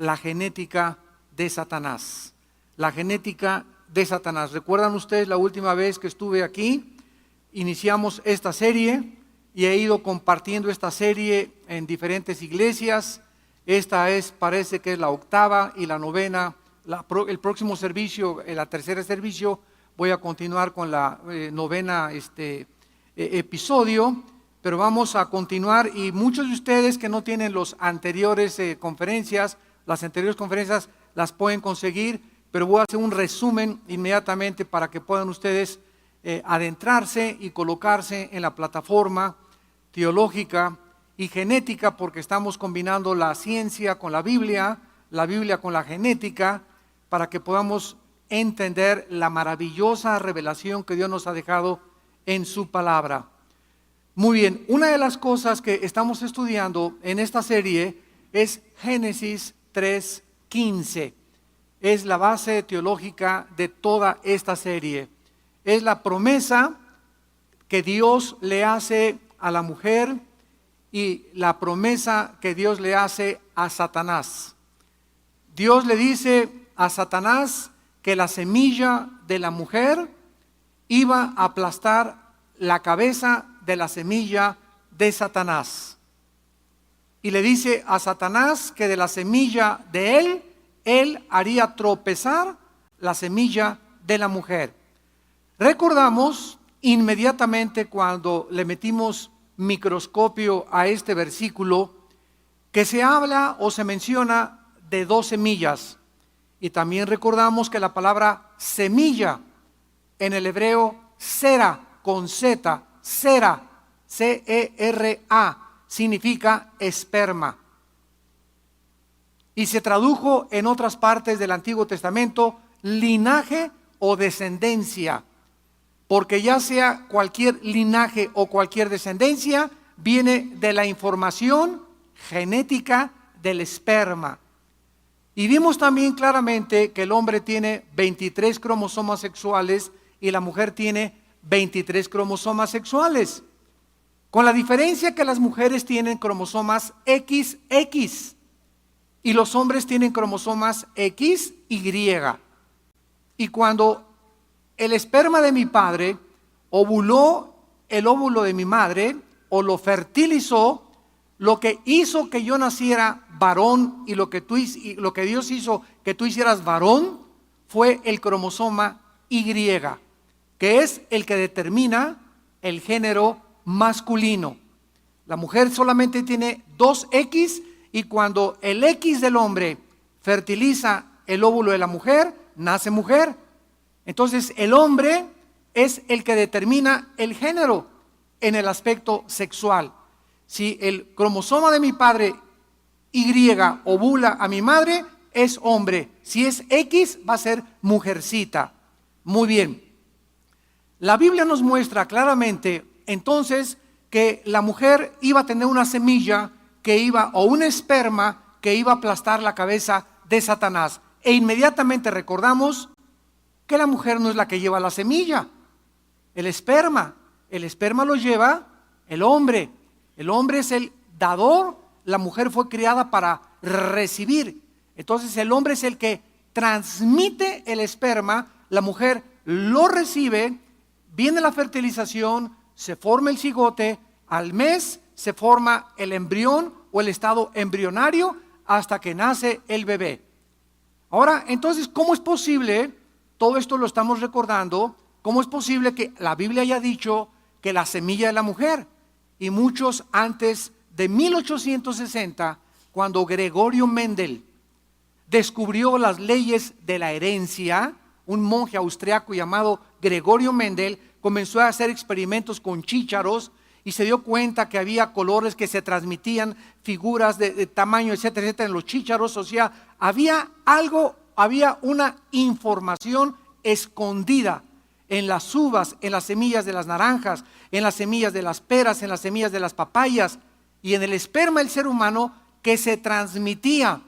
la genética de Satanás. La genética de Satanás. ¿Recuerdan ustedes la última vez que estuve aquí? Iniciamos esta serie y he ido compartiendo esta serie en diferentes iglesias. Esta parece que es la octava y la novena. El próximo servicio, el tercer servicio, voy a continuar con la novena episodio, pero vamos a continuar, y muchos de ustedes que no tienen las anteriores conferencias las pueden conseguir, pero voy a hacer un resumen inmediatamente para que puedan ustedes adentrarse y colocarse en la plataforma teológica y genética, porque estamos combinando la ciencia con la Biblia con la genética, para que podamos entender la maravillosa revelación que Dios nos ha dejado en su palabra. Muy bien, una de las cosas que estamos estudiando en esta serie es Génesis 3:15. Es la base teológica de toda esta serie. Es la promesa que Dios le hace a la mujer y la promesa que Dios le hace a Satanás. Dios le dice a Satanás que la semilla de la mujer iba a aplastar la cabeza de la semilla de Satanás. Y le dice a Satanás que de la semilla de él haría tropezar la semilla de la mujer. Recordamos inmediatamente cuando le metimos microscopio a este versículo que se habla o se menciona de dos semillas. Y también recordamos que la palabra semilla en el hebreo sera con Z, sera, C-E-R-A, significa esperma. Y se tradujo en otras partes del Antiguo Testamento linaje o descendencia, porque ya sea cualquier linaje o cualquier descendencia, viene de la información genética del esperma. Y vimos también claramente que el hombre tiene 23 cromosomas sexuales y la mujer tiene 23 cromosomas sexuales, con la diferencia que las mujeres tienen cromosomas XX y los hombres tienen cromosomas XY. Y cuando el esperma de mi padre ovuló el óvulo de mi madre o lo fertilizó, lo que hizo que yo naciera varón y lo que Dios hizo que tú hicieras varón fue el cromosoma Y, que es el que determina el género masculino. La mujer solamente tiene 2X, y cuando el X del hombre fertiliza el óvulo de la mujer, nace mujer. Entonces el hombre es el que determina el género en el aspecto sexual. Si el cromosoma de mi padre Y ovula a mi madre, es hombre. Si es X, va a ser mujercita. Muy bien. La Biblia nos muestra claramente entonces que la mujer iba a tener una semilla o un esperma que iba a aplastar la cabeza de Satanás. E inmediatamente recordamos que la mujer no es la que lleva la semilla, el esperma lo lleva el hombre. El hombre es el dador, la mujer fue criada para recibir. Entonces el hombre es el que transmite el esperma, la mujer lo recibe, viene la fertilización, se forma el cigote, al mes se forma el embrión o el estado embrionario hasta que nace el bebé. Ahora, entonces, ¿cómo es posible? Todo esto lo estamos recordando. ¿Cómo es posible que la Biblia haya dicho que la semilla de la mujer? Y muchos antes de 1860, cuando Gregorio Mendel descubrió las leyes de la herencia, un monje austriaco llamado Gregorio Mendel comenzó a hacer experimentos con chícharos y se dio cuenta que había colores que se transmitían, figuras de tamaño, etcétera, etcétera, en los chícharos. O sea, había una información escondida en las uvas, en las semillas de las naranjas, en las semillas de las peras, en las semillas de las papayas y en el esperma del ser humano que se transmitía.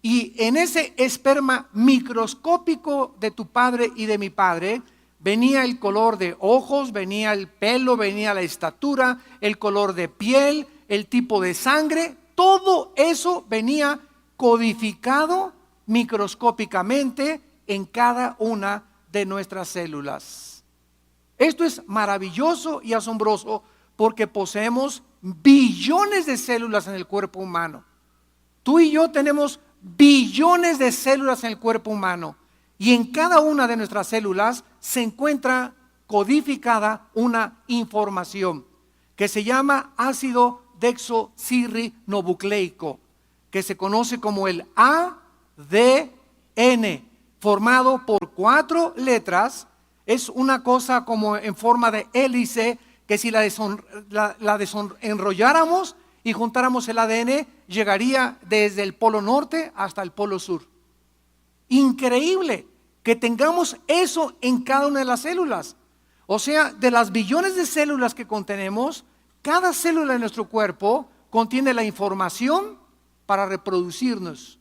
Y en ese esperma microscópico de tu padre y de mi padre venía el color de ojos, venía el pelo, venía la estatura, el color de piel, el tipo de sangre. Todo eso venía codificado microscópicamente en cada una de nuestras células. Esto es maravilloso y asombroso porque poseemos billones de células en el cuerpo humano. Tú y yo tenemos billones de células en el cuerpo humano y en cada una de nuestras células se encuentra codificada una información que se llama ácido desoxirribonucleico, que se conoce como el ADN, formado por 4 letras. Es una cosa como en forma de hélice, que si la desenrolláramos y juntáramos el ADN, llegaría desde el polo norte hasta el polo sur. Increíble que tengamos eso en cada una de las células. O sea, de las billones de células que contenemos, cada célula de nuestro cuerpo contiene la información para reproducirnos.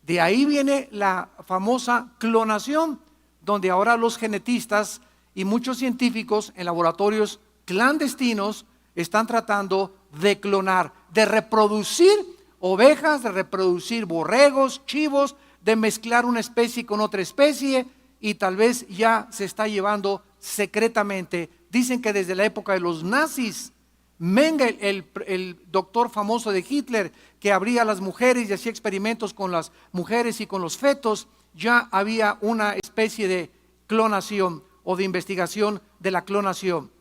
De ahí viene la famosa clonación, donde ahora los genetistas y muchos científicos en laboratorios clandestinos están tratando de clonar, de reproducir ovejas, de reproducir borregos, chivos, de mezclar una especie con otra especie, y tal vez ya se está llevando secretamente. Dicen que desde la época de los nazis, Mengele, el doctor famoso de Hitler, que abría a las mujeres y hacía experimentos con las mujeres y con los fetos, ya había una especie de clonación o de investigación de la clonación.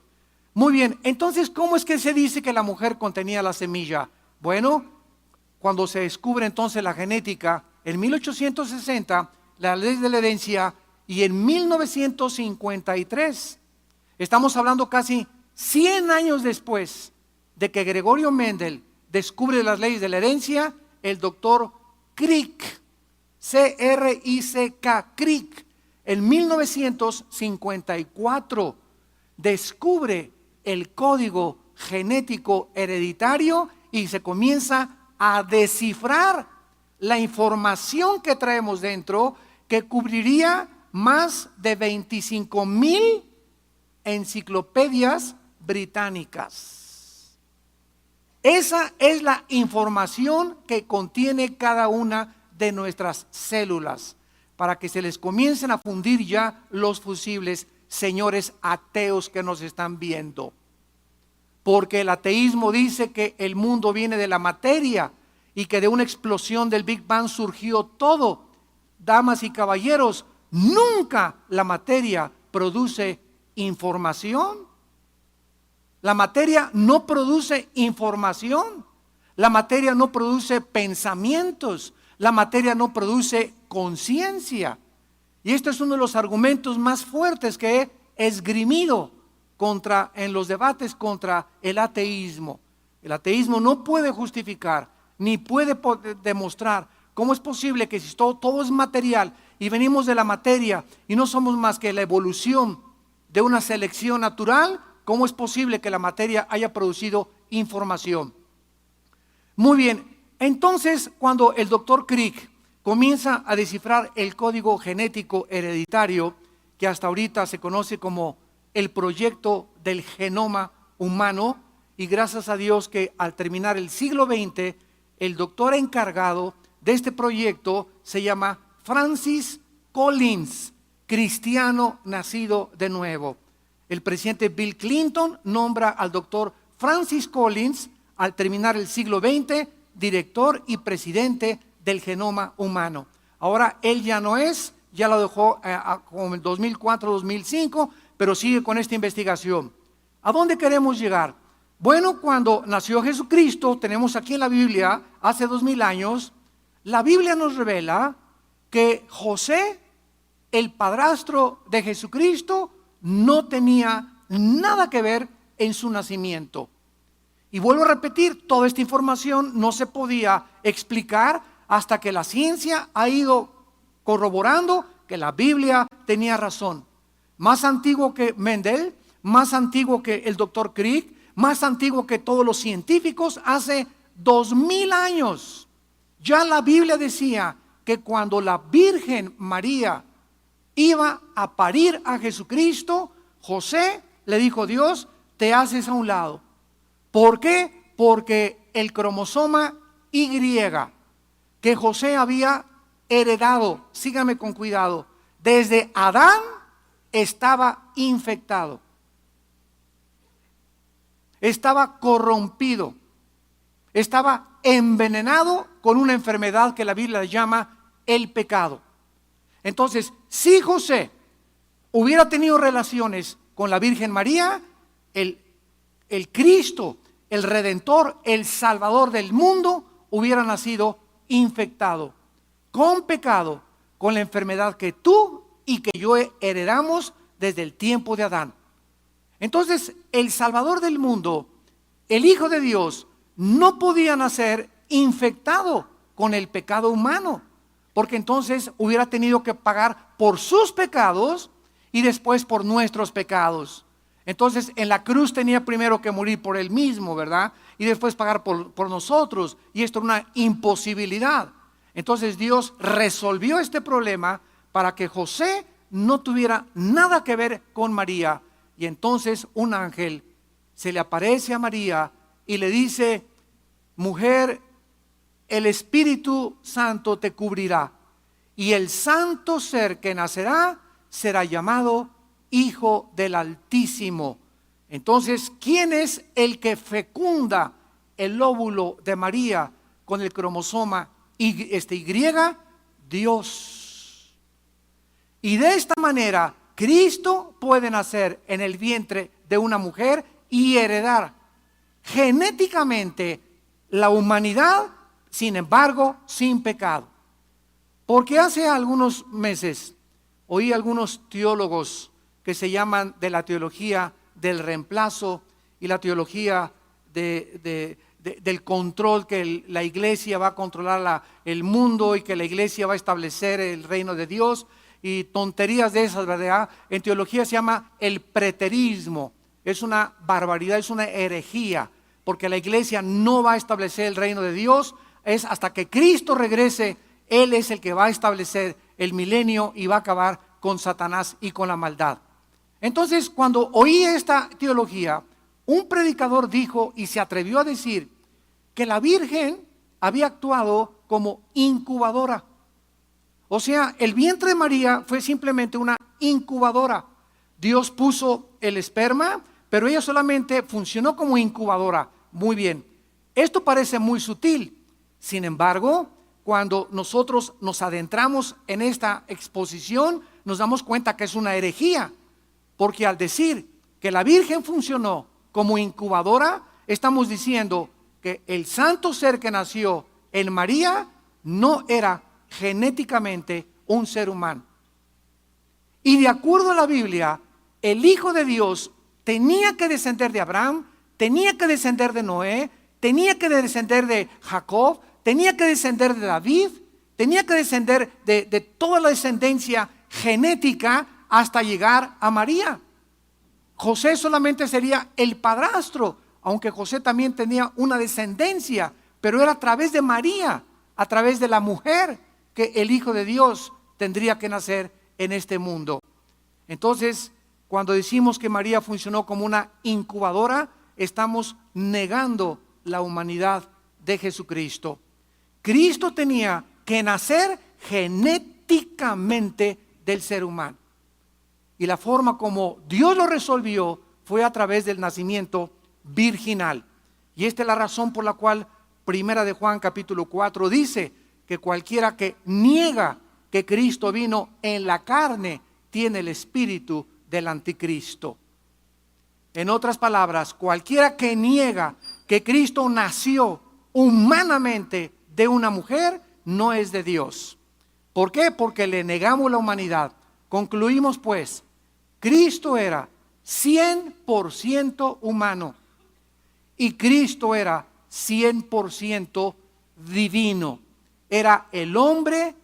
Muy bien, entonces, ¿cómo es que se dice que la mujer contenía la semilla? Bueno, cuando se descubre entonces la genética, en 1860, la ley de la herencia, y en 1953, estamos hablando casi 100 años después de que Gregorio Mendel descubre las leyes de la herencia, el doctor Crick, C-R-I-C-K, Crick, en 1954 descubre el código genético hereditario y se comienza a descifrar la información que traemos dentro, que cubriría más de 25,000 enciclopedias británicas. Esa es la información que contiene cada una de nuestras células, para que se les comiencen a fundir ya los fusibles, señores ateos que nos están viendo. Porque el ateísmo dice que el mundo viene de la materia y que de una explosión del Big Bang surgió todo. Damas y caballeros, nunca la materia produce información. La materia no produce información. La materia no produce pensamientos. La materia no produce conciencia. Y esto es uno de los argumentos más fuertes que he esgrimido en los debates contra el ateísmo. El ateísmo no puede justificar ni puede demostrar cómo es posible que si todo es material y venimos de la materia y no somos más que la evolución de una selección natural, ¿cómo es posible que la materia haya producido información? Muy bien, entonces cuando el doctor Crick comienza a descifrar el código genético hereditario, que hasta ahorita se conoce como el proyecto del genoma humano, y gracias a Dios que al terminar el siglo XX, el doctor encargado de este proyecto se llama Francis Collins, cristiano nacido de nuevo. El presidente Bill Clinton nombra al doctor Francis Collins, al terminar el siglo XX, director y presidente del genoma humano. Ahora él ya no es, ya lo dejó como en 2004-2005, pero sigue con esta investigación. ¿A dónde queremos llegar? Bueno, cuando nació Jesucristo, tenemos aquí en la Biblia, hace 2000 años, la Biblia nos revela que José, el padrastro de Jesucristo, no tenía nada que ver en su nacimiento. Y vuelvo a repetir, toda esta información no se podía explicar hasta que la ciencia ha ido corroborando que la Biblia tenía razón. Más antiguo que Mendel, más antiguo que el doctor Crick, más antiguo que todos los científicos, hace 2000 años. Ya la Biblia decía que cuando la Virgen María iba a parir a Jesucristo, José le dijo: Dios, te haces a un lado. ¿Por qué? Porque el cromosoma Y que José había heredado, síganme con cuidado, desde Adán estaba infectado, estaba corrompido, estaba envenenado con una enfermedad que la Biblia llama el pecado. Entonces, si José hubiera tenido relaciones con la Virgen María, el Cristo, el Redentor, el Salvador del mundo, hubiera nacido infectado, con pecado, con la enfermedad que tú y que yo heredamos desde el tiempo de Adán. Entonces, el Salvador del mundo, el Hijo de Dios, no podía nacer infectado con el pecado humano, porque entonces hubiera tenido que pagar por sus pecados y después por nuestros pecados. Entonces en la cruz tenía primero que morir por él mismo, ¿verdad? Y después pagar por nosotros. Y esto era una imposibilidad. Entonces Dios resolvió este problema para que José no tuviera nada que ver con María. Y entonces un ángel se le aparece a María y le dice: mujer, el Espíritu Santo te cubrirá, y el santo ser que nacerá será llamado Hijo del Altísimo. Entonces, ¿quién es el que fecunda el óvulo de María con el cromosoma Y? Dios. Y de esta manera, Cristo puede nacer en el vientre de una mujer y heredar genéticamente la humanidad, sin embargo, sin pecado. Porque hace algunos meses oí algunos teólogos que se llaman de la teología del reemplazo y la teología del control, que la iglesia va a controlar el mundo y que la iglesia va a establecer el reino de Dios y tonterías de esas, ¿verdad? En teología se llama el preterismo. Es una barbaridad, es una herejía, porque la iglesia no va a establecer el reino de Dios. Es hasta que Cristo regrese, Él es el que va a establecer el milenio y va a acabar con Satanás y con la maldad. Entonces, cuando oí esta teología, un predicador dijo y se atrevió a decir que la Virgen había actuado como incubadora. O sea, el vientre de María fue simplemente una incubadora. Dios puso el esperma, pero ella solamente funcionó como incubadora. Muy bien, esto parece muy sutil. Sin embargo, cuando nosotros nos adentramos en esta exposición, nos damos cuenta que es una herejía. Porque al decir que la Virgen funcionó como incubadora, estamos diciendo que el santo ser que nació en María no era genéticamente un ser humano. Y de acuerdo a la Biblia, el Hijo de Dios tenía que descender de Abraham, tenía que descender de Noé, tenía que descender de Jacob, tenía que descender de David, tenía que descender de toda la descendencia genética hasta llegar a María. José solamente sería el padrastro, aunque José también tenía una descendencia, pero era a través de María, a través de la mujer, que el Hijo de Dios tendría que nacer en este mundo. Entonces, cuando decimos que María funcionó como una incubadora, estamos negando la humanidad de Jesucristo. Cristo tenía que nacer genéticamente del ser humano. Y la forma como Dios lo resolvió fue a través del nacimiento virginal. Y esta es la razón por la cual Primera de Juan capítulo 4 dice que cualquiera que niega que Cristo vino en la carne tiene el espíritu del anticristo. En otras palabras, cualquiera que niega que Cristo nació humanamente de una mujer no es de Dios. ¿Por qué? Porque le negamos la humanidad. Concluimos pues, Cristo era 100% humano y Cristo era 100% divino. Era el hombre,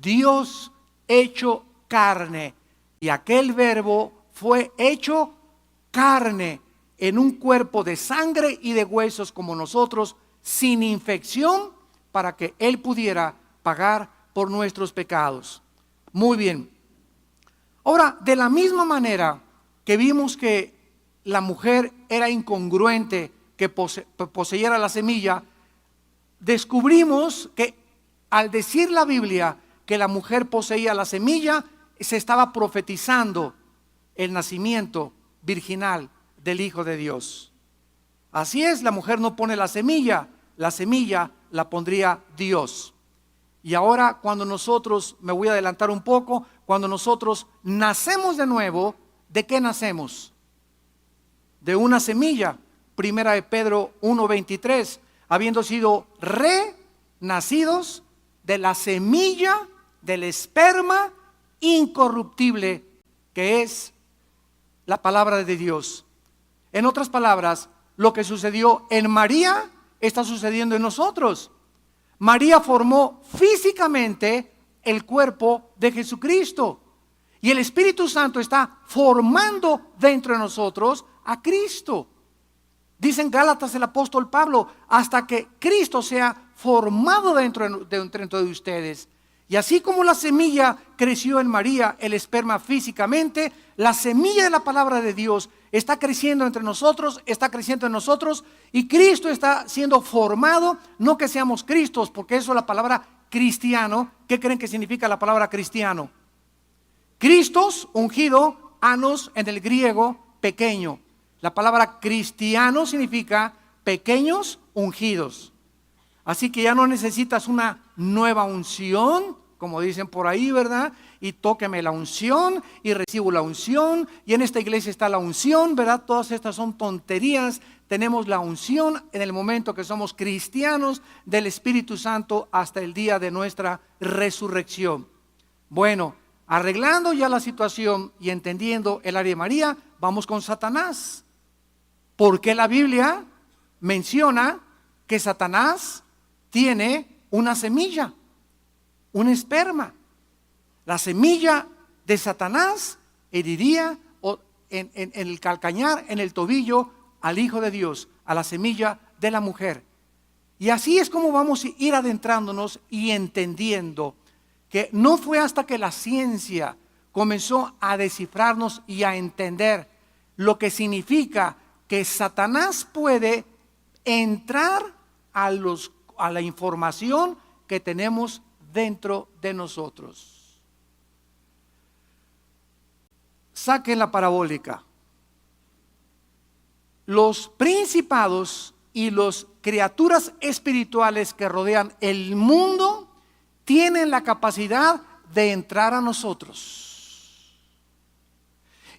Dios hecho carne, y aquel verbo fue hecho carne en un cuerpo de sangre y de huesos como nosotros, sin infección, para que Él pudiera pagar por nuestros pecados. Muy bien. Ahora, de la misma manera que vimos que la mujer era incongruente que poseyera la semilla, descubrimos que al decir la Biblia que la mujer poseía la semilla, se estaba profetizando el nacimiento virginal del Hijo de Dios. Así es, la mujer no pone la semilla la pondría Dios. Y ahora cuando nosotros, me voy a adelantar un poco, cuando nosotros nacemos de nuevo, ¿de qué nacemos? De una semilla. Primera de Pedro 1:23, habiendo sido renacidos de la semilla del esperma incorruptible, que es la palabra de Dios. En otras palabras, lo que sucedió en María está sucediendo en nosotros. María formó físicamente el cuerpo de Jesucristo y el Espíritu Santo está formando dentro de nosotros a Cristo. Dice en Gálatas el apóstol Pablo, hasta que Cristo sea formado dentro de ustedes. Y así como la semilla creció en María, el esperma físicamente, la semilla de la palabra de Dios está creciendo entre nosotros, está creciendo en nosotros, y Cristo está siendo formado, no que seamos Cristos, porque eso es la palabra cristiano. ¿Qué creen que significa la palabra cristiano? Cristos, ungido, anos en el griego, pequeño. La palabra cristiano significa pequeños ungidos. Así que ya no necesitas una nueva unción, como dicen por ahí, ¿verdad? Y tóqueme la unción y recibo la unción, y en esta iglesia está la unción, ¿verdad? Todas estas son tonterías. Tenemos la unción en el momento que somos cristianos del Espíritu Santo hasta el día de nuestra resurrección. Bueno, arreglando ya la situación y entendiendo el área de María, vamos con Satanás. Porque la Biblia menciona que Satanás tiene una semilla, un esperma. La semilla de Satanás heriría en el calcañar, en el tobillo, al Hijo de Dios, a la semilla de la mujer. Y así es como vamos a ir adentrándonos y entendiendo que no fue hasta que la ciencia comenzó a descifrarnos y a entender lo que significa que Satanás puede entrar a la información que tenemos dentro de nosotros. Saquen la parabólica. Los principados y las criaturas espirituales que rodean el mundo tienen la capacidad de entrar a nosotros.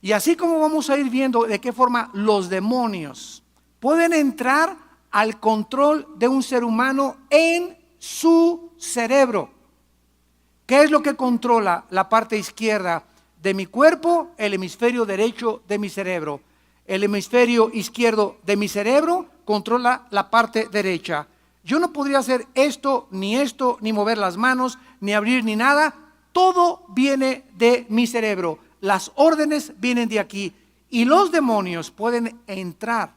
Y así como vamos a ir viendo de qué forma los demonios pueden entrar al control de un ser humano en su cerebro. ¿Qué es lo que controla la parte izquierda de mi cuerpo? El hemisferio derecho de mi cerebro. El hemisferio izquierdo de mi cerebro controla la parte derecha. Yo no podría hacer esto, ni mover las manos, ni abrir, ni nada. Todo viene de mi cerebro. Las órdenes vienen de aquí. Y los demonios pueden entrar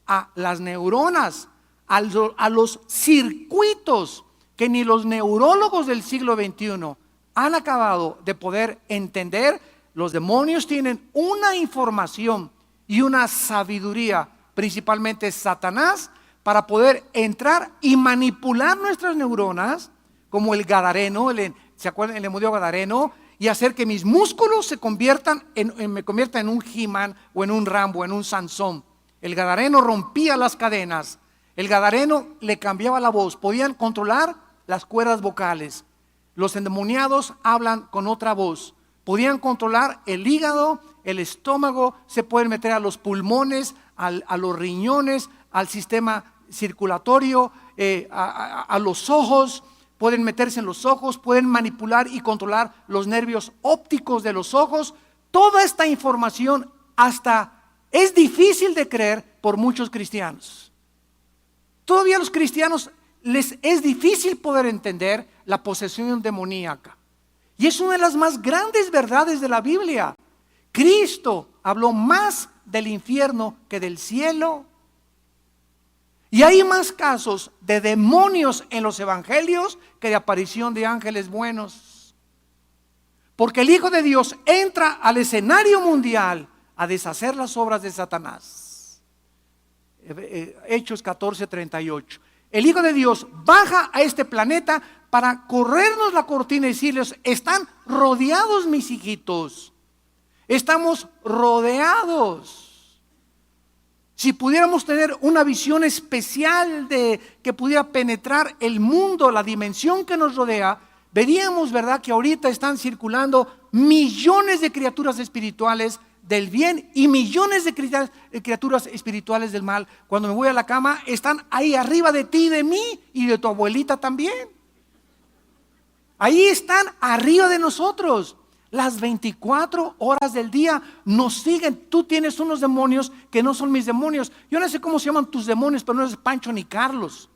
a las neuronas, a los circuitos que ni los neurólogos del siglo XXI han acabado de poder entender. Los demonios tienen una información y una sabiduría, principalmente Satanás, para poder entrar y manipular nuestras neuronas, como el gadareno, ¿se acuerdan? El endemoniado gadareno, y hacer que mis músculos se me conviertan en un He-Man o en un Rambo, en un Sansón. El gadareno rompía las cadenas, el gadareno le cambiaba la voz, podían controlar las cuerdas vocales. Los endemoniados hablan con otra voz, podían controlar el hígado, el estómago, se pueden meter a los pulmones, a los riñones, al sistema circulatorio, a los ojos. Pueden meterse en los ojos, pueden manipular y controlar los nervios ópticos de los ojos. Toda esta información hasta es difícil de creer por muchos cristianos. Todavía a los cristianos les es difícil poder entender la posesión demoníaca. Y es una de las más grandes verdades de la Biblia. Cristo habló más del infierno que del cielo. Y hay más casos de demonios en los evangelios que de aparición de ángeles buenos. Porque el Hijo de Dios entra al escenario mundial a deshacer las obras de Satanás. Hechos 14:38. El Hijo de Dios baja a este planeta para corrernos la cortina y decirles: están rodeados mis hijitos, estamos rodeados. Si pudiéramos tener una visión especial de que pudiera penetrar el mundo, la dimensión que nos rodea, veríamos, ¿verdad?, que ahorita están circulando millones de criaturas espirituales del bien y millones de criaturas espirituales del mal. Cuando me voy a la cama, están ahí arriba de ti, de mí y de tu abuelita también. Ahí están arriba de nosotros. Las 24 horas del día nos siguen. Tú tienes unos demonios que no son mis demonios. Yo no sé cómo se llaman tus demonios, pero no es Pancho ni Carlos.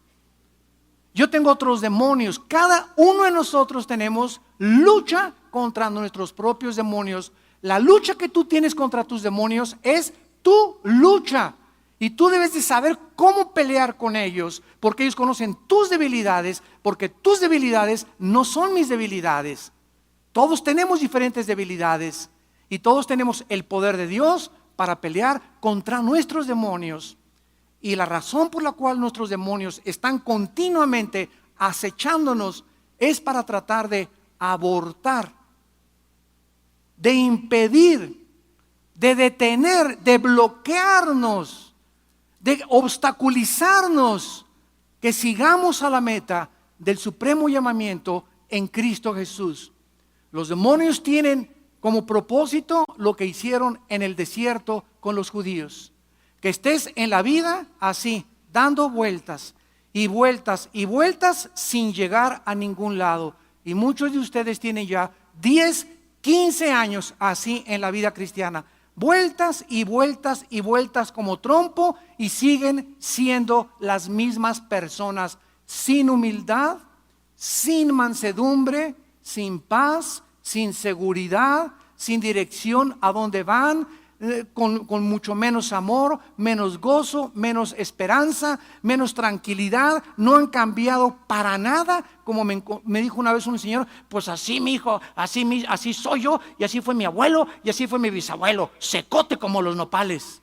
Yo tengo otros demonios. Cada uno de nosotros tenemos lucha contra nuestros propios demonios. La lucha que tú tienes contra tus demonios es tu lucha. Y tú debes de saber cómo pelear con ellos, porque ellos conocen tus debilidades, porque tus debilidades no son mis debilidades. Todos tenemos diferentes debilidades y todos tenemos el poder de Dios para pelear contra nuestros demonios. Y la razón por la cual nuestros demonios están continuamente acechándonos es para tratar de abortar, de impedir, de detener, de bloquearnos, de obstaculizarnos que sigamos a la meta del supremo llamamiento en Cristo Jesús. Los demonios tienen como propósito lo que hicieron en el desierto con los judíos: que estés en la vida así, dando vueltas y vueltas y vueltas sin llegar a ningún lado. Y muchos de ustedes tienen ya 10, 15 años así en la vida cristiana, vueltas y vueltas y vueltas como trompo, y siguen siendo las mismas personas, sin humildad, sin mansedumbre, sin paz, sin seguridad, sin dirección a dónde van, con mucho menos amor, menos gozo, menos esperanza, menos tranquilidad. No han cambiado para nada. Como me dijo una vez un señor: pues así, mi hijo, así soy yo, y así fue mi abuelo, y así fue mi bisabuelo, secote como los nopales.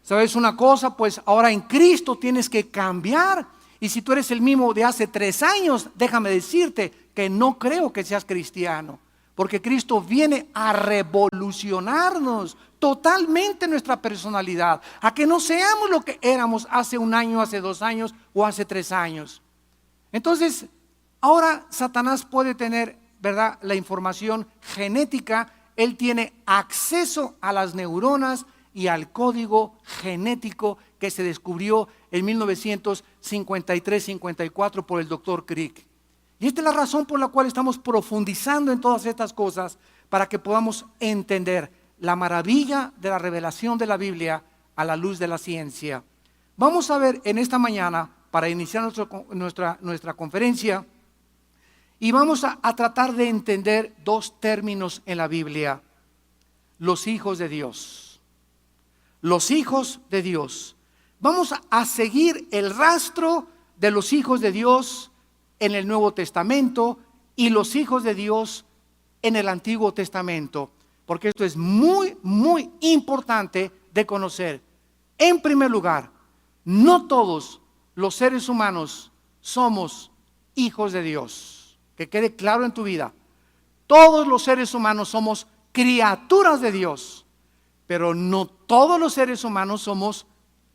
¿Sabes una cosa? Pues ahora en Cristo tienes que cambiar. Y si tú eres el mismo de hace 3 años, déjame decirte que no creo que seas cristiano, porque Cristo viene a revolucionarnos totalmente nuestra personalidad, a que no seamos lo que éramos hace 1 año, hace 2 años o hace 3 años. Entonces, ahora Satanás puede tener, ¿verdad?, la información genética. Él tiene acceso a las neuronas y al código genético que se descubrió en 1953-54 por el doctor Crick. Y esta es la razón por la cual estamos profundizando en todas estas cosas, para que podamos entender la maravilla de la revelación de la Biblia a la luz de la ciencia. Vamos a ver en esta mañana, para iniciar nuestra conferencia, y vamos a tratar de entender 2 términos en la Biblia: los hijos de Dios. Los hijos de Dios. Vamos a seguir el rastro de los hijos de Dios en el Nuevo Testamento y los hijos de Dios en el Antiguo Testamento, porque esto es muy, muy importante de conocer. En primer lugar, no todos los seres humanos somos hijos de Dios. Que quede claro en tu vida: todos los seres humanos somos criaturas de Dios, pero no todos los seres humanos somos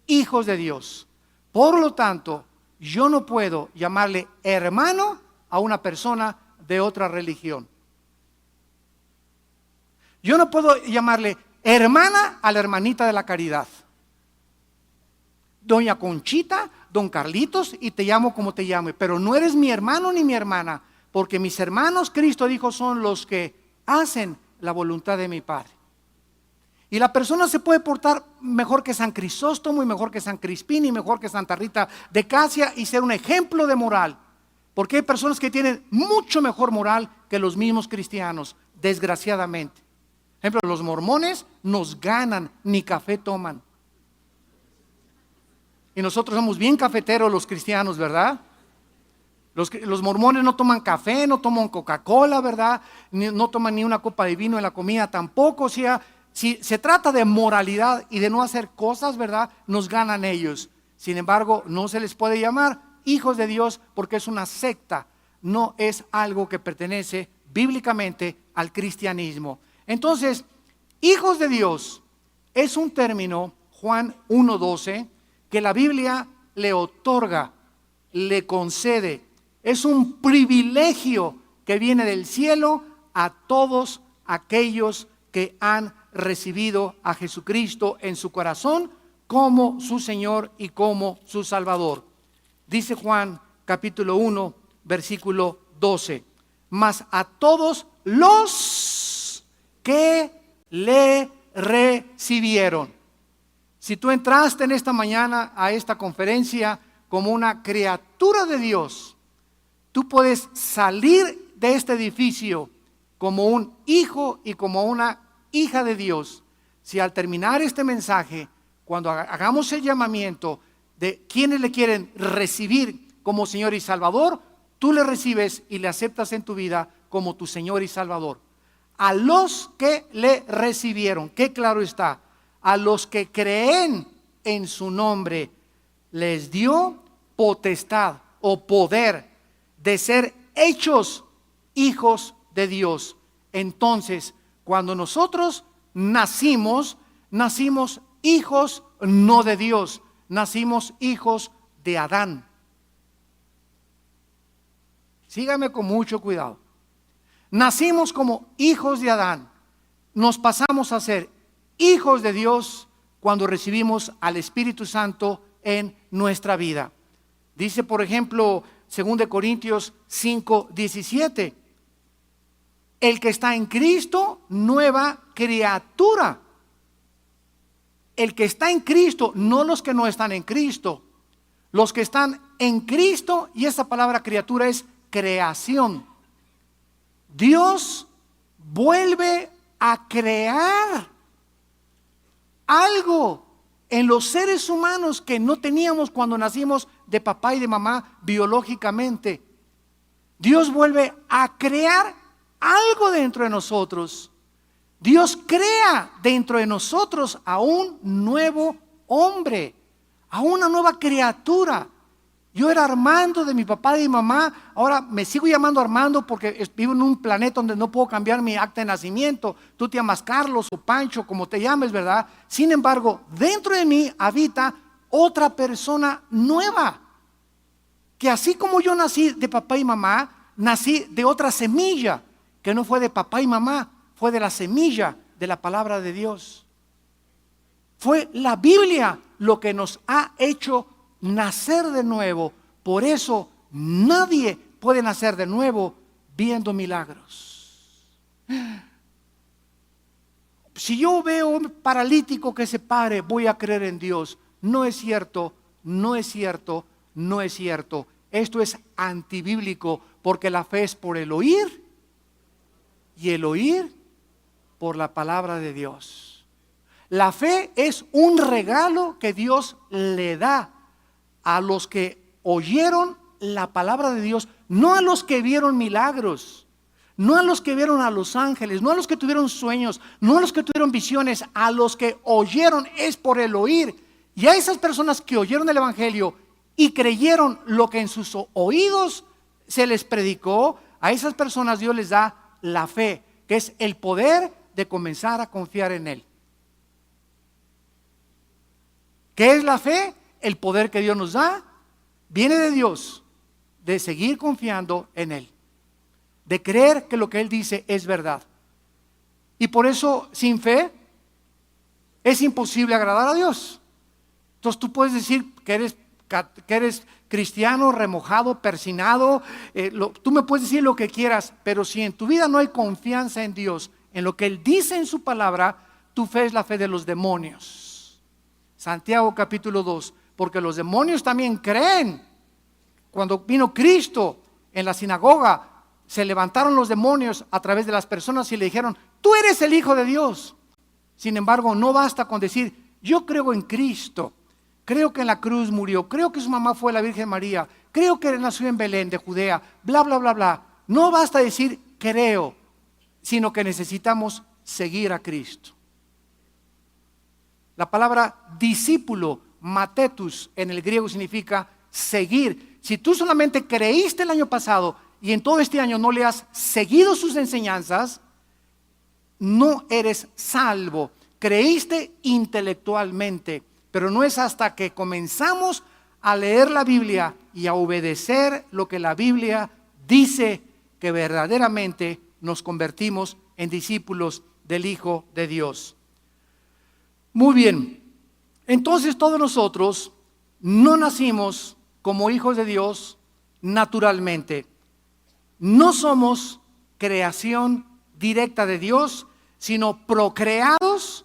hijos de Dios. Por lo tanto, yo no puedo llamarle hermano a una persona de otra religión. Yo no puedo llamarle hermana a la hermanita de la caridad. Doña Conchita, don Carlitos, y te llamo como te llame, pero no eres mi hermano ni mi hermana, porque mis hermanos, Cristo dijo, son los que hacen la voluntad de mi Padre. Y la persona se puede portar mejor que San Crisóstomo, y mejor que San Crispín, y mejor que Santa Rita de Casia, y ser un ejemplo de moral, porque hay personas que tienen mucho mejor moral que los mismos cristianos, desgraciadamente. Por ejemplo, los mormones nos ganan, ni café toman. Y nosotros somos bien cafeteros los cristianos, ¿verdad? Los mormones no toman café, no toman Coca-Cola, ¿verdad? No toman ni una copa de vino en la comida tampoco. O sea, si se trata de moralidad y de no hacer cosas, ¿verdad?, nos ganan ellos. Sin embargo, no se les puede llamar hijos de Dios, porque es una secta. no es algo que pertenece bíblicamente al cristianismo. Entonces, hijos de Dios es un término, Juan 1:12, que la Biblia le otorga, le concede. Es un privilegio que viene del cielo a todos aquellos que han recibido a Jesucristo en su corazón como su Señor y como su Salvador. Dice Juan capítulo 1, versículo 12. Mas a todos los que le recibieron. Si tú entraste en esta mañana a esta conferencia como una criatura de Dios, tú puedes salir de este edificio como un hijo y como una hija de Dios. Si al terminar este mensaje, cuando hagamos el llamamiento de quienes le quieren recibir como Señor y Salvador, tú le recibes y le aceptas en tu vida como tu Señor y Salvador. A los que le recibieron, que claro está, a los que creen en su nombre, les dio potestad o poder de ser hechos hijos de Dios. Entonces, cuando nosotros nacimos hijos no de Dios, nacimos hijos de Adán. Sígame con mucho cuidado. Nacimos como hijos de Adán. Nos pasamos a ser hijos de Dios cuando recibimos al Espíritu Santo en nuestra vida. Dice, por ejemplo, 2 Corintios 5:17. El que está en Cristo, nueva criatura. El que está en Cristo, no los que no están en Cristo. Los que están en Cristo, y esa palabra criatura es creación. Dios vuelve a crear algo en los seres humanos que no teníamos cuando nacimos de papá y de mamá biológicamente. Dios vuelve a crear algo dentro de nosotros. Dios crea dentro de nosotros a un nuevo hombre, a una nueva criatura. Yo era Armando de mi papá y de mi mamá, ahora me sigo llamando Armando porque vivo en un planeta donde no puedo cambiar mi acta de nacimiento. Tú te llamas Carlos o Pancho, como te llames, ¿verdad? Sin embargo, dentro de mí habita otra persona nueva, que así como yo nací de papá y mamá, nací de otra semilla, que no fue de papá y mamá, fue de la semilla de la palabra de Dios. Fue la Biblia lo que nos ha hecho nacer de nuevo. Por eso nadie puede nacer de nuevo viendo milagros. Si yo veo un paralítico que se pare, voy a creer en Dios. No es cierto, no es cierto, no es cierto. Esto es antibíblico, porque la fe es por el oír y el oír por la palabra de Dios. La fe es un regalo que Dios le da a los que oyeron la palabra de Dios, no a los que vieron milagros, no a los que vieron a los ángeles, no a los que tuvieron sueños, no a los que tuvieron visiones, a los que oyeron es por el oír. Y a esas personas que oyeron el evangelio y creyeron lo que en sus oídos se les predicó, a esas personas Dios les da la fe, que es el poder de comenzar a confiar en Él. ¿Qué es la fe? El poder que Dios nos da viene de Dios, de seguir confiando en Él, de creer que lo que Él dice es verdad. Y por eso, sin fe, es imposible agradar a Dios. Entonces tú puedes decir que eres cristiano, remojado, persinado, tú me puedes decir lo que quieras, pero si en tu vida no hay confianza en Dios, en lo que Él dice en su palabra, tu fe es la fe de los demonios. Santiago capítulo 2, porque los demonios también creen. Cuando vino Cristo en la sinagoga, se levantaron los demonios a través de las personas y le dijeron, tú eres el Hijo de Dios. Sin embargo, no basta con decir, yo creo en Cristo, creo que en la cruz murió, creo que su mamá fue la Virgen María, creo que nació en Belén de Judea, bla, bla, bla, bla. No basta decir creo, sino que necesitamos seguir a Cristo. La palabra discípulo, matetus, en el griego significa seguir. Si tú solamente creíste el año pasado y en todo este año no le has seguido sus enseñanzas, no eres salvo. Creíste intelectualmente, pero no es hasta que comenzamos a leer la Biblia y a obedecer lo que la Biblia dice que verdaderamente nos convertimos en discípulos del Hijo de Dios. Muy bien, entonces todos nosotros no nacimos como hijos de Dios naturalmente. No somos creación directa de Dios, sino procreados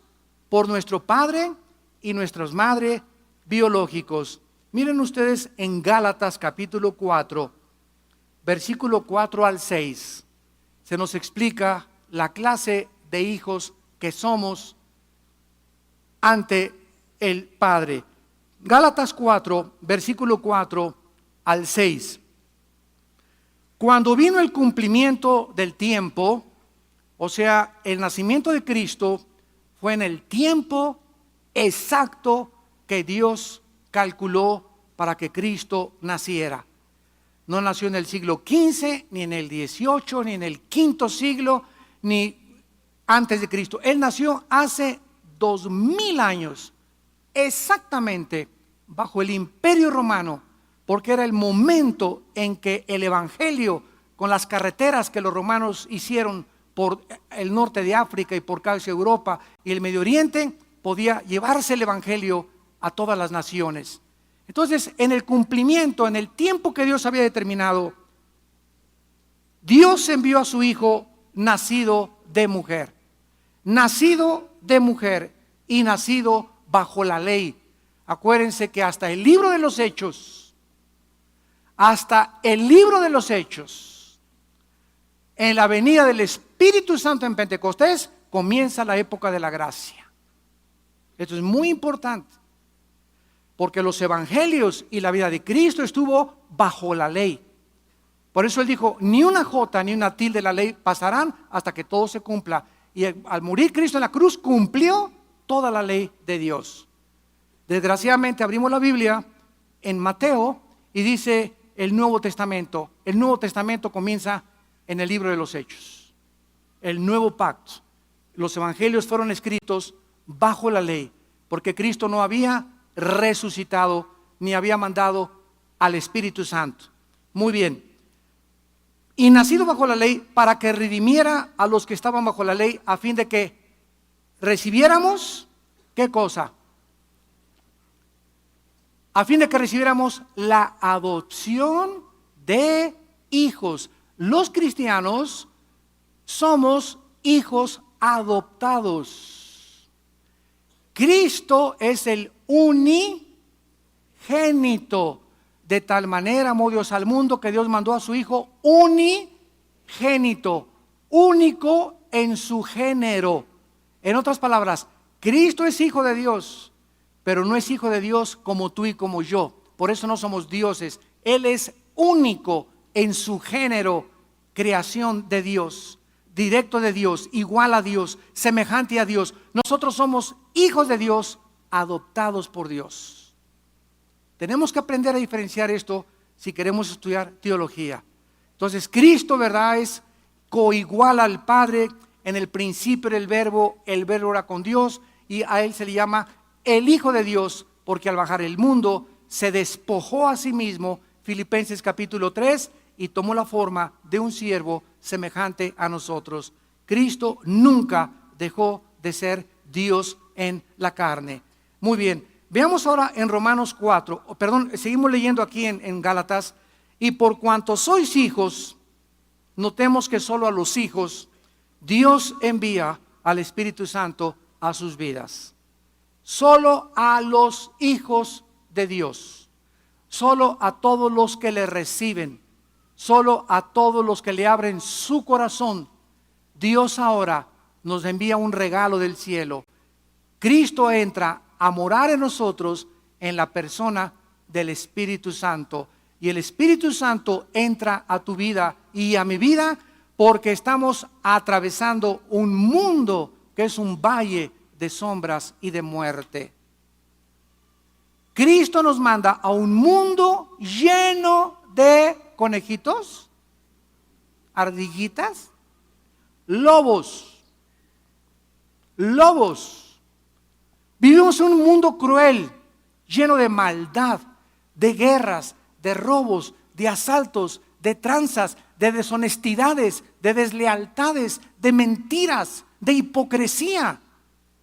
por nuestro padre y nuestras madres biológicos. Miren ustedes en Gálatas capítulo 4, versículo 4 al 6. Se nos explica la clase de hijos que somos ante el Padre. Gálatas 4, versículo 4 al 6. Cuando vino el cumplimiento del tiempo, o sea, el nacimiento de Cristo fue en el tiempo exacto que Dios calculó para que Cristo naciera. No nació en el siglo XV, ni en el XVIII, ni en el V siglo, ni antes de Cristo. Él nació hace 2000 años, exactamente bajo el Imperio Romano, porque era el momento en que el Evangelio, con las carreteras que los romanos hicieron por el norte de África y por casi Europa y el Medio Oriente, podía llevarse el Evangelio a todas las naciones. Entonces, en el cumplimiento, en el tiempo que Dios había determinado, Dios envió a su Hijo nacido de mujer y nacido bajo la ley. Acuérdense que hasta el libro de los Hechos, en la venida del Espíritu Santo en Pentecostés, comienza la época de la gracia. Esto es muy importante, porque los evangelios y la vida de Cristo estuvo bajo la ley. Por eso Él dijo, ni una jota ni una tilde de la ley pasarán hasta que todo se cumpla. Y al morir Cristo en la cruz, cumplió toda la ley de Dios. Desgraciadamente abrimos la Biblia en Mateo y dice el Nuevo Testamento. El Nuevo Testamento comienza en el libro de los Hechos, el nuevo pacto. Los evangelios fueron escritos bajo la ley, porque Cristo no había resucitado ni había mandado al Espíritu Santo. Muy bien. Y nacido bajo la ley para que redimiera a los que estaban bajo la ley, a fin de que recibiéramos, ¿qué cosa? A fin de que recibiéramos la adopción de hijos. Los cristianos somos hijos adoptados. Cristo es el unigénito. De tal manera amó Dios al mundo que Dios mandó a su Hijo unigénito, único en su género. En otras palabras, Cristo es hijo de Dios, pero no es hijo de Dios como tú y como yo. Por eso no somos dioses. Él es único en su género, creación de Dios, directo de Dios, igual a Dios, semejante a Dios. Nosotros somos hijos de Dios, adoptados por Dios. Tenemos que aprender a diferenciar esto si queremos estudiar teología. Entonces, Cristo, ¿verdad?, es coigual al Padre. En el principio era el verbo era con Dios, y a Él se le llama el Hijo de Dios, porque al bajar el mundo se despojó a sí mismo, Filipenses capítulo 3, y tomó la forma de un siervo semejante a nosotros. Cristo nunca dejó de ser Dios en la carne. Muy bien. Veamos ahora en Romanos 4, seguimos leyendo aquí en Gálatas. Y por cuanto sois hijos, notemos que solo a los hijos Dios envía al Espíritu Santo a sus vidas. Solo a los hijos de Dios, solo a todos los que le reciben, solo a todos los que le abren su corazón, Dios ahora nos envía un regalo del cielo. Cristo entra a morar en nosotros en la persona del Espíritu Santo. Y el Espíritu Santo entra a tu vida y a mi vida porque estamos atravesando un mundo que es un valle de sombras y de muerte. Cristo nos manda a un mundo lleno de conejitos. ardillitas, lobos. Lobos. Vivimos en un mundo cruel, lleno de maldad, de guerras, de robos, de asaltos, de tranzas, de deshonestidades, de deslealtades, de mentiras, de hipocresía.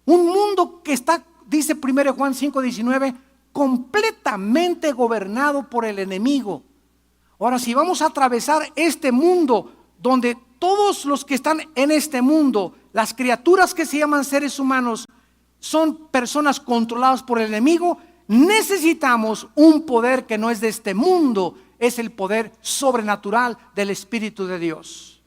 Un mundo que está, dice 1 Juan 5:19, completamente gobernado por el enemigo. Ahora, si vamos a atravesar este mundo donde todos los que están en este mundo, las criaturas que se llaman seres humanos, son personas controladas por el enemigo, necesitamos un poder que no es de este mundo, es el poder sobrenatural del Espíritu de Dios.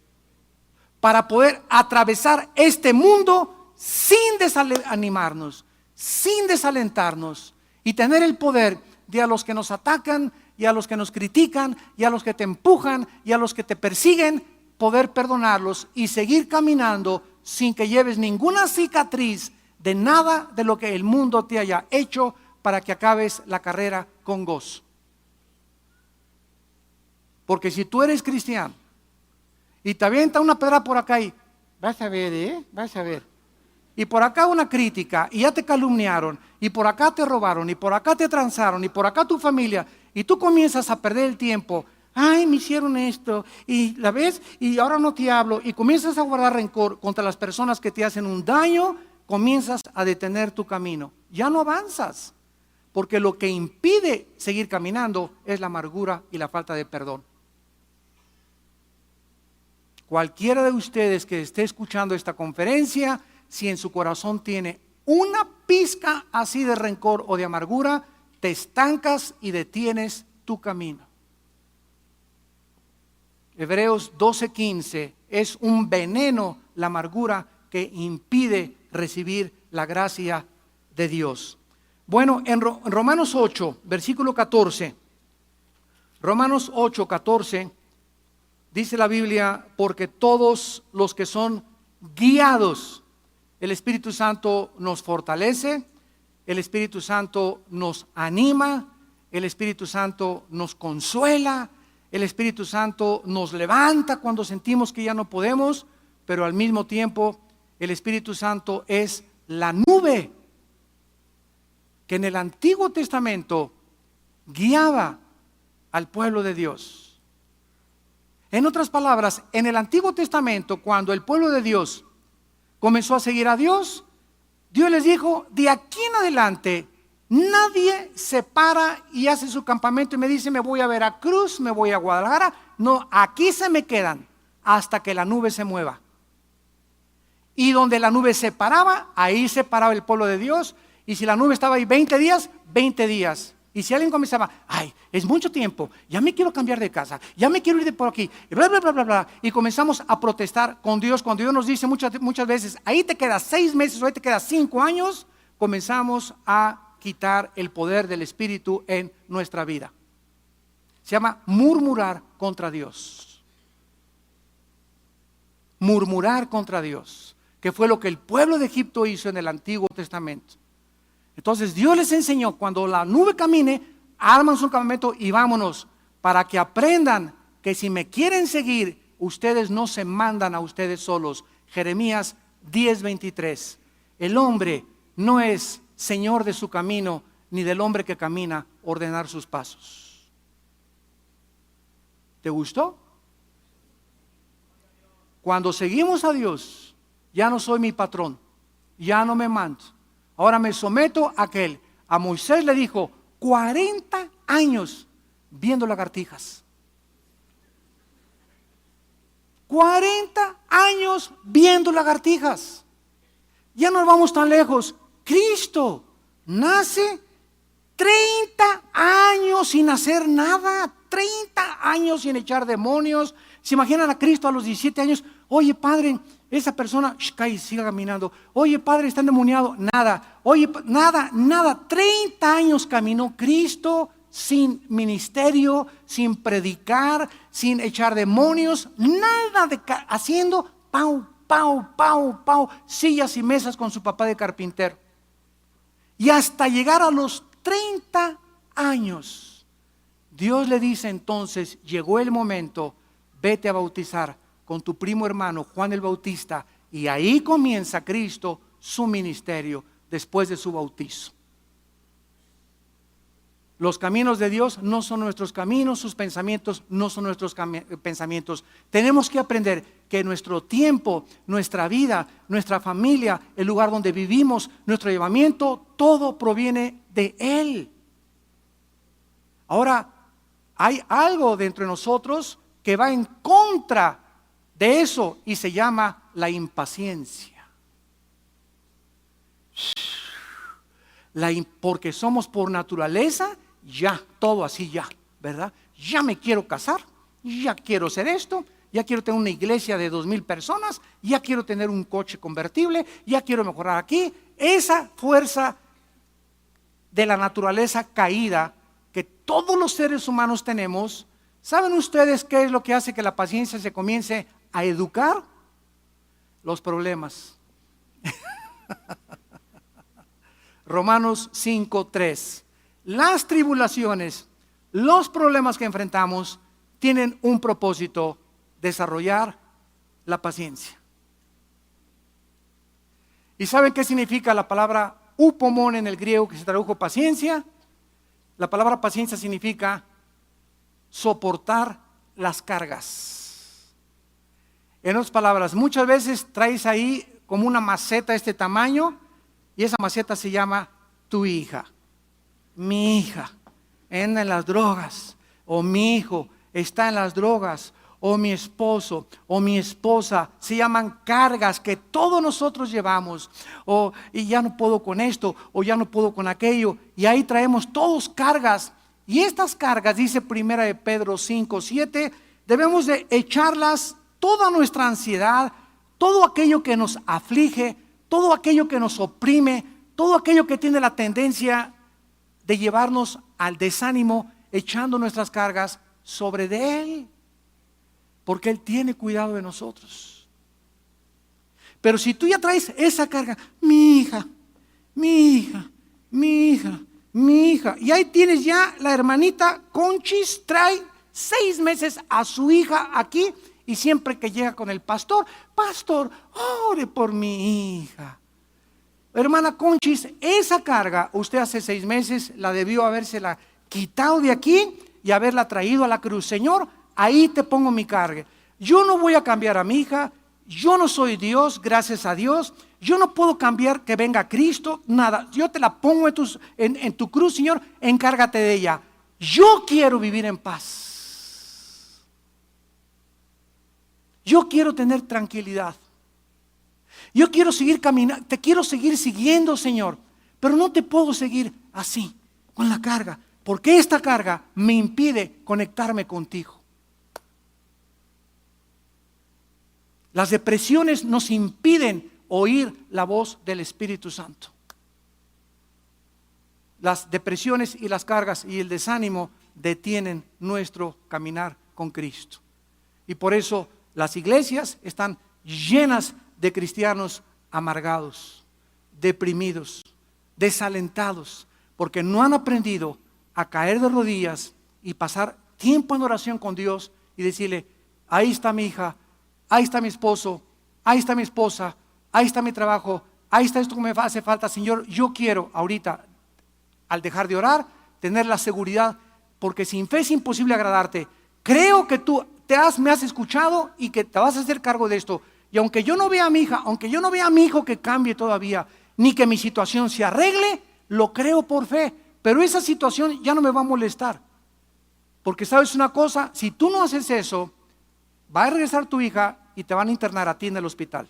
Para poder atravesar este mundo sin desanimarnos, sin desalentarnos y tener el poder de a los que nos atacan y a los que nos critican y a los que te empujan y a los que te persiguen, poder perdonarlos y seguir caminando sin que lleves ninguna cicatriz de nada de lo que el mundo te haya hecho, para que acabes la carrera con gozo. Porque si tú eres cristiano y te avienta una pedra por acá y vas a ver, vas a ver, y por acá una crítica y ya te calumniaron y por acá te robaron y por acá te transaron y por acá tu familia, y tú comienzas a perder el tiempo, ay, me hicieron esto y la ves y ahora no te hablo, y comienzas a guardar rencor contra las personas que te hacen un daño, comienzas a detener tu camino, ya no avanzas. Porque lo que impide seguir caminando es la amargura y la falta de perdón. Cualquiera de ustedes que esté escuchando esta conferencia, si en su corazón tiene una pizca así de rencor o de amargura, te estancas y detienes tu camino. Hebreos 12:15, es un veneno la amargura que impide recibir la gracia de Dios. Bueno, en Romanos 8, versículo 14, Romanos 8, 14, dice la Biblia, porque todos los que son guiados, el Espíritu Santo nos fortalece, el Espíritu Santo nos anima, el Espíritu Santo nos consuela, el Espíritu Santo nos levanta cuando sentimos que ya no podemos, pero al mismo tiempo el Espíritu Santo es la nube que en el Antiguo Testamento guiaba al pueblo de Dios. En otras palabras, en el Antiguo Testamento, cuando el pueblo de Dios comenzó a seguir a Dios, Dios les dijo, de aquí en adelante, nadie se para y hace su campamento y me dice, me voy a Veracruz, me voy a Guadalajara. No, aquí se me quedan hasta que la nube se mueva. Y donde la nube se paraba, ahí se paraba el pueblo de Dios. Y si la nube estaba ahí 20 días, 20 días. Y si alguien comenzaba, ay, es mucho tiempo, ya me quiero cambiar de casa, ya me quiero ir de por aquí, bla, bla, bla, bla, bla. Y comenzamos a protestar con Dios, cuando Dios nos dice muchas veces, ahí te quedas 6 meses o ahí te quedas 5 años, comenzamos a quitar el poder del Espíritu en nuestra vida. Se llama murmurar contra Dios. Murmurar contra Dios, que fue lo que el pueblo de Egipto hizo en el Antiguo Testamento. Entonces Dios les enseñó, cuando la nube camine, arman su campamento y vámonos, para que aprendan que si me quieren seguir, ustedes no se mandan a ustedes solos. Jeremías 10:23. El hombre no es señor de su camino, ni del hombre que camina ordenar sus pasos. ¿Te gustó? Cuando seguimos a Dios, ya no soy mi patrón, ya no me mando. Ahora me someto a aquel. A Moisés le dijo 40 años viendo lagartijas. 40 años viendo lagartijas. Ya no vamos tan lejos. Cristo nace 30 años sin hacer nada. 30 años sin echar demonios. ¿Se imaginan a Cristo a los 17 años? Oye, Padre, esa persona, siga caminando. Oye, Padre, está endemoniado. Nada. Oye, nada. 30 años caminó Cristo sin ministerio, sin predicar, sin echar demonios. Nada haciendo pau, sillas y mesas con su papá de carpintero. Y hasta llegar a los 30 años, Dios le dice entonces, llegó el momento, vete a bautizar con tu primo hermano Juan el Bautista, y ahí comienza Cristo su ministerio después de su bautizo. Los caminos de Dios no son nuestros caminos, sus pensamientos no son nuestros pensamientos. Tenemos que aprender que nuestro tiempo, nuestra vida, nuestra familia, el lugar donde vivimos, nuestro llevamiento, todo proviene de Él. Ahora, hay algo dentro de nosotros que va en contra de eso y se llama la impaciencia. Porque somos por naturaleza ya, todo así ya, ¿verdad? Ya me quiero casar, ya quiero hacer esto, ya quiero tener una iglesia de 2,000 personas, ya quiero tener un coche convertible, ya quiero mejorar aquí. Esa fuerza de la naturaleza caída que todos los seres humanos tenemos, ¿saben ustedes qué es lo que hace que la paciencia se comience a educar? Los problemas. Romanos 5:3. Las tribulaciones, los problemas que enfrentamos tienen un propósito: desarrollar la paciencia. ¿Y saben qué significa la palabra upomón en el griego, que se tradujo paciencia? La palabra paciencia significa soportar las cargas. En otras palabras, muchas veces traes ahí como una maceta de este tamaño, y esa maceta se llama tu hija. Mi hija anda en las drogas, o mi hijo está en las drogas, o mi esposo o mi esposa. Se llaman cargas que todos nosotros llevamos. Y ya no puedo con esto, o ya no puedo con aquello, y ahí traemos todos cargas. Y estas cargas, dice 1 de Pedro 5:7, debemos de echarlas, toda nuestra ansiedad, todo aquello que nos aflige, todo aquello que nos oprime, todo aquello que tiene la tendencia de llevarnos al desánimo, echando nuestras cargas sobre de Él, porque Él tiene cuidado de nosotros. Pero si tú ya traes esa carga, mi hija, mi hija, mi hija, mi hija, y ahí tienes ya la hermanita Conchis, trae 6 meses a su hija aquí, y siempre que llega con el pastor, pastor, ore por mi hija. Hermana Conchis, esa carga usted hace 6 meses la debió habérsela quitado de aquí y haberla traído a la cruz. Señor, ahí te pongo mi carga. Yo no voy a cambiar a mi hija, yo no soy Dios, gracias a Dios. Yo no puedo cambiar que venga Cristo, nada. Yo te la pongo en tu cruz, Señor, encárgate de ella. Yo quiero vivir en paz. Yo quiero tener tranquilidad. Yo quiero seguir caminando, te quiero seguir siguiendo, Señor, pero no te puedo seguir así, con la carga, porque esta carga me impide conectarme contigo. Las depresiones nos impiden oír la voz del Espíritu Santo. Las depresiones y las cargas y el desánimo detienen nuestro caminar con Cristo. Y por eso las iglesias están llenas de cristianos amargados, deprimidos, desalentados, porque no han aprendido a caer de rodillas y pasar tiempo en oración con Dios y decirle: ahí está mi hija, ahí está mi esposo, ahí está mi esposa, ahí está mi trabajo, ahí está esto que me hace falta. Señor, yo quiero ahorita, al dejar de orar, tener la seguridad, porque sin fe es imposible agradarte. Creo que tú me has escuchado y que te vas a hacer cargo de esto. Y aunque yo no vea a mi hija, aunque yo no vea a mi hijo que cambie todavía, ni que mi situación se arregle, lo creo por fe. Pero esa situación ya no me va a molestar. Porque sabes una cosa, si tú no haces eso, va a regresar tu hija y te van a internar a ti en el hospital.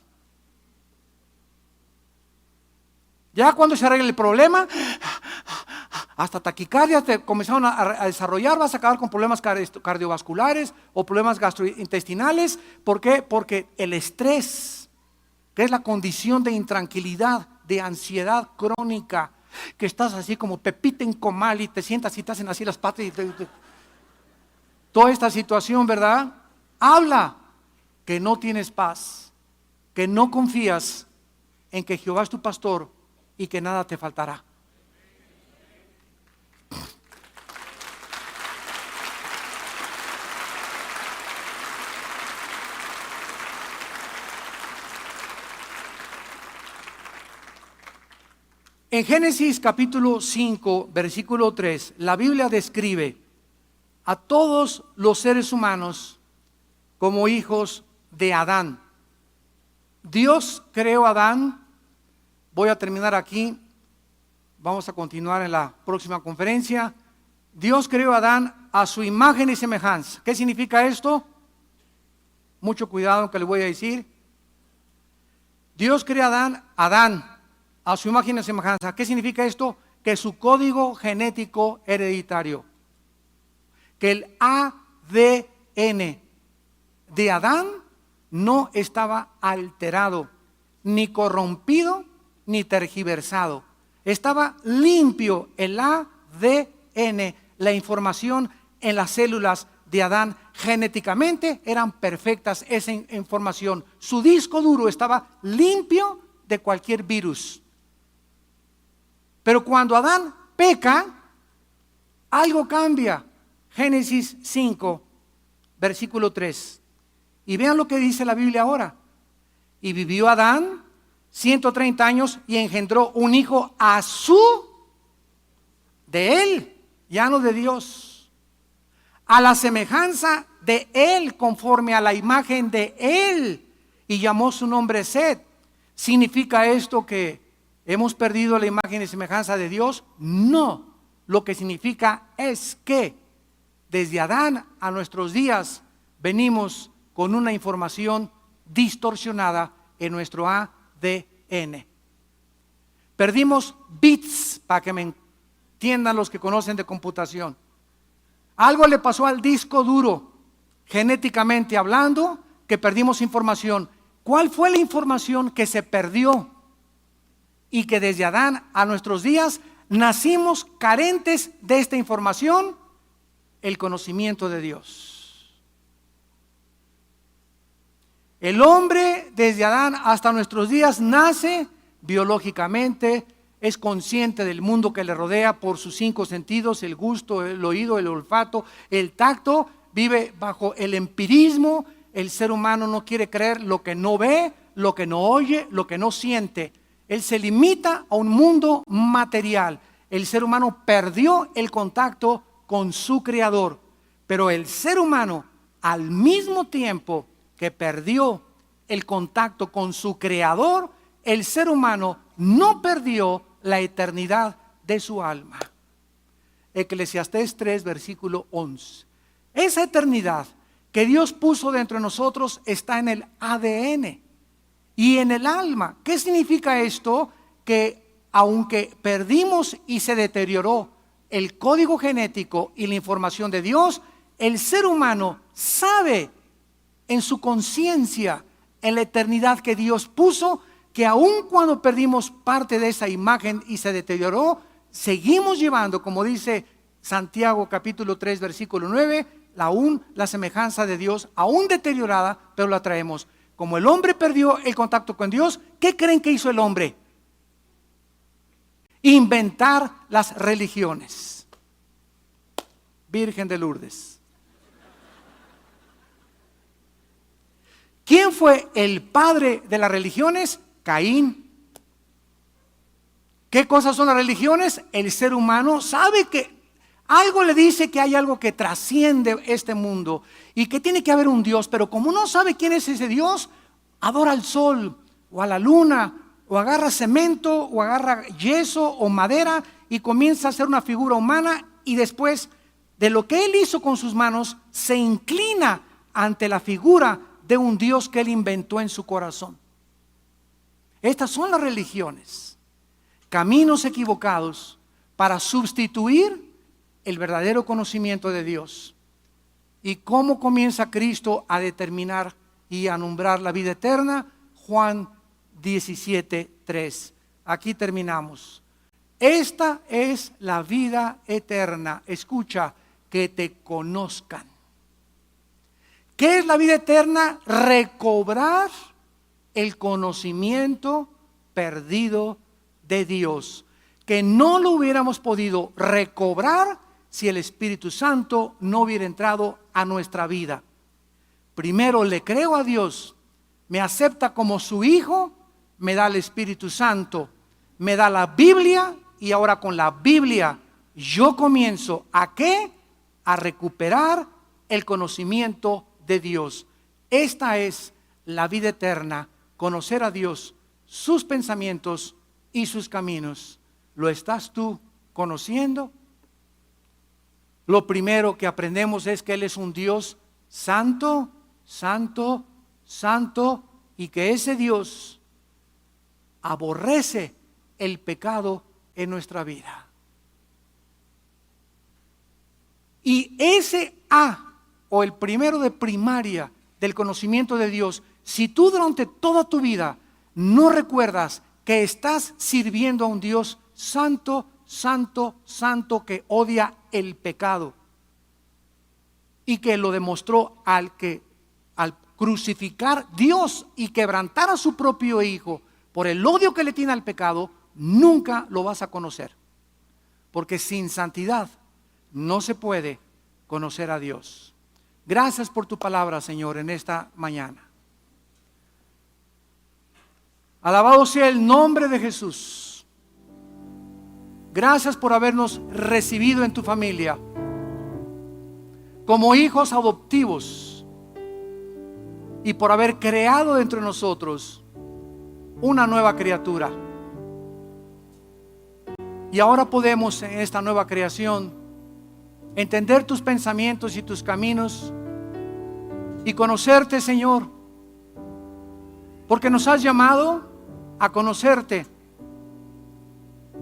Ya cuando se arregle el problema, hasta taquicardia te comenzaron a desarrollar, vas a acabar con problemas cardiovasculares o problemas gastrointestinales. ¿Por qué? Porque el estrés, que es la condición de intranquilidad, de ansiedad crónica, que estás así como pepita en comal y te sientas y te hacen así las patas toda esta situación, ¿verdad? Habla que no tienes paz, que no confías en que Jehová es tu pastor y que nada te faltará. En Génesis capítulo 5, versículo 3, la Biblia describe a todos los seres humanos como hijos de Adán. Dios creó a Adán. Voy a terminar aquí. Vamos a continuar en la próxima conferencia. Dios creó a Adán a su imagen y semejanza. ¿Qué significa esto? Mucho cuidado que le voy a decir. Dios creó a Adán a su imagen y semejanza. ¿Qué significa esto? Que su código genético hereditario, que el ADN de Adán no estaba alterado, ni corrompido, ni tergiversado. Estaba limpio el ADN, la información en las células de Adán genéticamente eran perfectas esa información. Su disco duro estaba limpio de cualquier virus. Pero cuando Adán peca, algo cambia. Génesis 5, versículo 3. Y vean lo que dice la Biblia ahora. Y vivió Adán 130 años y engendró un hijo de él, ya no de Dios, a la semejanza de él, conforme a la imagen de él, y llamó su nombre Set. ¿Significa esto que hemos perdido la imagen y semejanza de Dios? No, lo que significa es que desde Adán a nuestros días venimos con una información distorsionada en nuestro ADN. Perdimos bits, para que me entiendan los que conocen de computación. Algo le pasó al disco duro, genéticamente hablando, que perdimos información. ¿Cuál fue la información que se perdió? Y que desde Adán a nuestros días nacimos carentes de esta información: el conocimiento de Dios. El hombre desde Adán hasta nuestros días nace biológicamente, es consciente del mundo que le rodea por sus 5 sentidos: el gusto, el oído, el olfato, el tacto. Vive bajo el empirismo. El ser humano no quiere creer lo que no ve, lo que no oye, lo que no siente. Él se limita a un mundo material. El ser humano perdió el contacto con su creador. Pero el ser humano, al mismo tiempo que perdió el contacto con su creador, el ser humano no perdió la eternidad de su alma. Eclesiastés 3, versículo 11. Esa eternidad que Dios puso dentro de nosotros está en el ADN y en el alma. ¿Qué significa esto? Que aunque perdimos y se deterioró el código genético y la información de Dios, el ser humano sabe en su conciencia, en la eternidad que Dios puso, que aun cuando perdimos parte de esa imagen y se deterioró, seguimos llevando, como dice Santiago capítulo 3 versículo 9, aún la semejanza de Dios, aún deteriorada, pero la traemos. Como el hombre perdió el contacto con Dios, ¿qué creen que hizo el hombre? Inventar las religiones. Virgen de Lourdes. ¿Quién fue el padre de las religiones? Caín. ¿Qué cosas son las religiones? El ser humano sabe que algo le dice que hay algo que trasciende este mundo y que tiene que haber un Dios, pero como no sabe quién es ese Dios, adora al sol o a la luna, o agarra cemento o agarra yeso o madera y comienza a hacer una figura humana, y después de lo que él hizo con sus manos se inclina ante la figura de un Dios que él inventó en su corazón. Estas son las religiones, caminos equivocados para sustituir el verdadero conocimiento de Dios. ¿Y cómo comienza Cristo a determinar y a nombrar la vida eterna? Juan 17:3. Aquí terminamos. Esta es la vida eterna. Escucha, que te conozcan. ¿Qué es la vida eterna? Recobrar el conocimiento perdido de Dios, que no lo hubiéramos podido recobrar si el Espíritu Santo no hubiera entrado a nuestra vida. Primero le creo a Dios, me acepta como su hijo, me da el Espíritu Santo, me da la Biblia y ahora con la Biblia yo comienzo ¿a qué? A recuperar el conocimiento de Dios. Esta es la vida eterna, conocer a Dios, sus pensamientos y sus caminos. ¿Lo estás tú conociendo? Lo primero que aprendemos es que Él es un Dios santo, santo, santo, y que ese Dios aborrece el pecado en nuestra vida. Y ese A, o el primero de primaria del conocimiento de Dios, si tú durante toda tu vida no recuerdas que estás sirviendo a un Dios santo, santo, santo, que odia el pecado y que lo demostró al crucificar Dios y quebrantar a su propio Hijo por el odio que le tiene al pecado, nunca lo vas a conocer, porque sin santidad no se puede conocer a Dios. Gracias por tu palabra, Señor, en esta mañana. Alabado sea el nombre de Jesús. Gracias por habernos recibido en tu familia como hijos adoptivos y por haber creado dentro de nosotros una nueva criatura. Y ahora podemos en esta nueva creación entender tus pensamientos y tus caminos y conocerte, Señor, porque nos has llamado a conocerte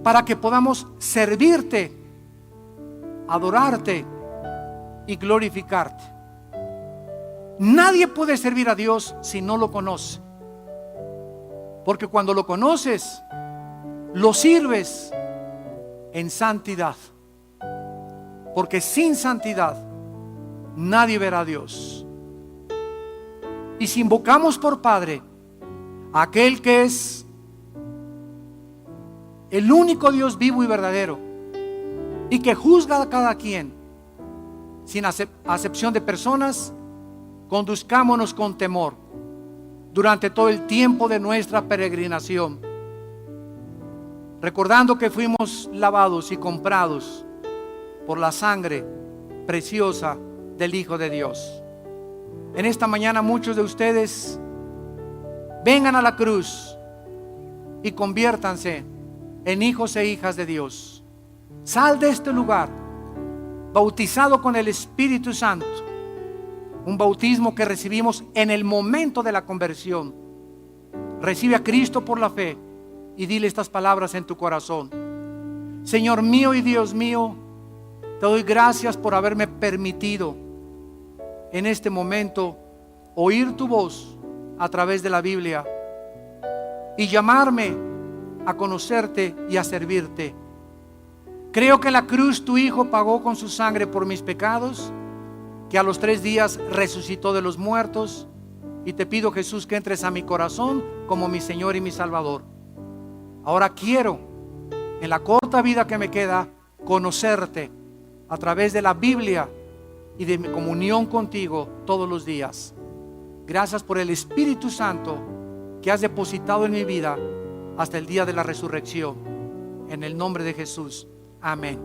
para que podamos servirte, adorarte y glorificarte. Nadie puede servir a Dios si no lo conoce, porque cuando lo conoces, lo sirves en santidad, porque sin santidad nadie verá a Dios. Y si invocamos por Padre a aquel que es el único Dios vivo y verdadero y que juzga a cada quien sin acepción de personas, conduzcámonos con temor durante todo el tiempo de nuestra peregrinación, recordando que fuimos lavados y comprados por la sangre preciosa del Hijo de Dios. En esta mañana muchos de ustedes vengan a la cruz y conviértanse en hijos e hijas de Dios. Sal de este lugar bautizado con el Espíritu Santo, un bautismo que recibimos en el momento de la conversión. Recibe a Cristo por la fe y dile estas palabras en tu corazón: Señor mío y Dios mío, te doy gracias por haberme permitido en este momento oír tu voz a través de la Biblia y llamarme a conocerte y a servirte. Creo que en la cruz tu Hijo pagó con su sangre por mis pecados, que a los 3 días resucitó de los muertos, y te pido, Jesús, que entres a mi corazón como mi Señor y mi Salvador. Ahora quiero, en la corta vida que me queda, conocerte a través de la Biblia y de mi comunión contigo todos los días. Gracias por el Espíritu Santo que has depositado en mi vida hasta el día de la resurrección. En el nombre de Jesús. Amén.